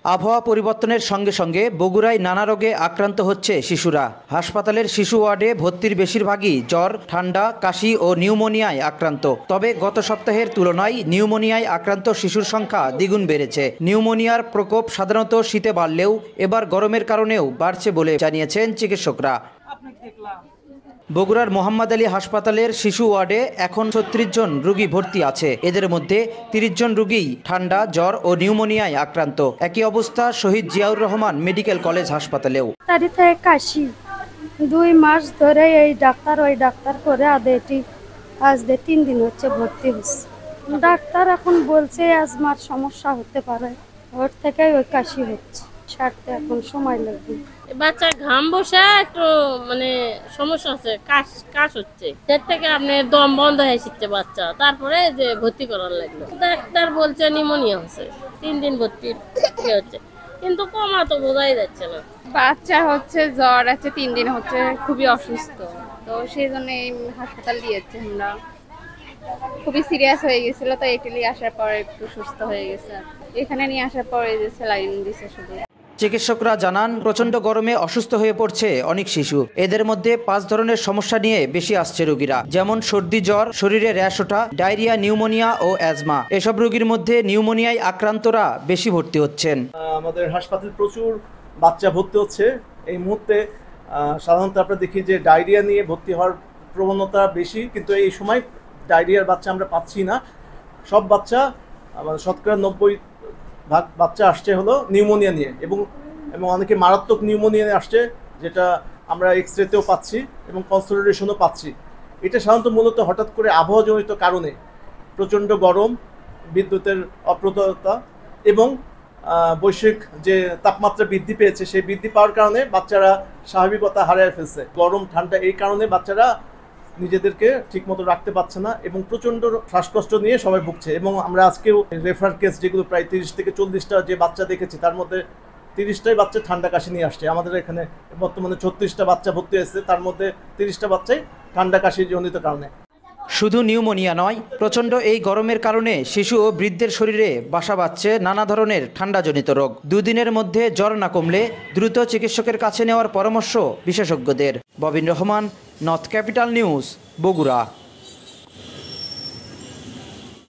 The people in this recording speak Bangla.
আবহাওয়া পরিবর্তনের সঙ্গে সঙ্গে বগুড়ায় নানা রোগে আক্রান্ত হচ্ছে শিশুরা। হাসপাতালের শিশু ওয়ার্ডে ভর্তির বেশিরভাগই জ্বর, ঠান্ডা, কাশি ও নিউমোনিয়ায় আক্রান্ত। তবে গত সপ্তাহের তুলনায় নিউমোনিয়ায় আক্রান্ত শিশুর সংখ্যা দ্বিগুণ বেড়েছে। নিউমোনিয়ার প্রকোপ সাধারণত শীতে বাড়লেও এবার গরমের কারণেও বাড়ছে বলে জানিয়েছেন চিকিৎসকরা। বগুড়ার মোহাম্মদ আলী হাসপাতালের শিশু ওয়ার্ডে এখন ৩৬ জন রোগী ভর্তি আছে। এদের মধ্যে ৩০ জন রোগী ঠান্ডা, জ্বর ও নিউমোনিয়ায় আক্রান্ত। একই অবস্থা শহীদ জিয়াউর রহমান মেডিকেল কলেজ হাসপাতালেও। কাশি 2 মাস ধরে এই ডাক্তার ওই ডাক্তার করে আজ 3 দিন হচ্ছে ভর্তি হচ্ছে। ডাক্তার এখন বলছে অ্যাজমার সমস্যা হতে পারে, ওর থেকে ওই কাশি হচ্ছে, সারতে এখন সময় লাগবে। বাচ্চার ঘাম বসে একটু সমস্যা আছে, কাশ হচ্ছে, এর থেকে আপনি দম বন্ধ হয়ে শিখছে বাচ্চা, তারপরে যে ভর্তি করার লাগলো। ডাক্তার বলছে নিউমোনিয়া হচ্ছে, 3 দিন ভর্তি হচ্ছে, কিন্তু কমা তো বোঝাই যাচ্ছে না। বাচ্চা হচ্ছে জ্বর আছে, 3 দিন হচ্ছে, খুবই অসুস্থ, তো সেই জন্য এই হাসপাতাল দিয়েছে। আমরা খুবই সিরিয়াস হয়ে গেছিল, তো ইটালি আসার পর একটু সুস্থ হয়ে গেছে। এখানে নিয়ে আসার পরে যে স্যালাইন দিছে শুধু। চিকিৎসকরা জানান, প্রচণ্ড গরমে অসুস্থ হয়ে পড়ছে অনেক শিশু। এদের মধ্যে 5 ধরনের সমস্যা নিয়ে বেশি আসছে রোগীরা, যেমন সর্দি, জ্বর, শরীরে র্যাশ ওঠা, ডায়রিয়া, নিউমোনিয়া ও অ্যাজমা। এসব রোগীর মধ্যে নিউমোনিয়ায় আক্রান্তরা বেশি ভর্তি হচ্ছেন। আমাদের হাসপাতালে প্রচুর বাচ্চা ভর্তি হচ্ছে এই মুহূর্তে। সাধারণত আমরা দেখি যে ডায়রিয়া নিয়ে ভর্তি হওয়ার প্রবণতা বেশি, কিন্তু এই সময় ডায়রিয়ার বাচ্চা আমরা পাচ্ছি না। সব বাচ্চা শতকরা 90% বাচ্চা আসছে হলো নিউমোনিয়া নিয়ে, এবং অনেকে মারাত্মক নিউমোনিয়া নিয়ে আসছে, যেটা আমরা এক্সরেতেও পাচ্ছি এবং কনসলিডেশনও পাচ্ছি। এটা সাধারণত মূলত হঠাৎ করে আবহাওয়াজনিত কারণে, প্রচণ্ড গরম, বিদ্যুতের অপ্রতুলতা এবং বৈশ্বিক যে তাপমাত্রা বৃদ্ধি পেয়েছে, সেই বৃদ্ধি পাওয়ার কারণে বাচ্চারা স্বাভাবিকতা হারিয়ে ফেলছে। গরম, ঠান্ডা, এই কারণে বাচ্চারা নিজেদেরকে ঠিকমতো রাখতে পারছে না এবং প্রচণ্ড শ্বাসকষ্ট নিয়ে সবাই ভুগছে। এবং আমরা আজকেও রেফার কেস যেগুলো প্রায় 30 থেকে 40টা যে বাচ্চা দেখেছি, তার মধ্যে 30টাই বাচ্চা ঠান্ডা কাশি নিয়ে আসছে। আমাদের এখানে বর্তমানে 36টা বাচ্চা ভর্তি হয়েছে, তার মধ্যে 30টা বাচ্চাই ঠান্ডা কাশি জনিত কারণে। শুধু নিউমোনিয়া নয়, প্রচণ্ড এই গরমের কারণে শিশু ও বৃদ্ধের শরীরে বাসা বাঁধছে নানা ধরনের ঠান্ডাজনিত রোগ। 2 দিনের মধ্যে জ্বর না কমলে দ্রুত চিকিৎসকের কাছে নেওয়ার পরামর্শ বিশেষজ্ঞদের। Bobbin Rahman, north capital news, Bogura.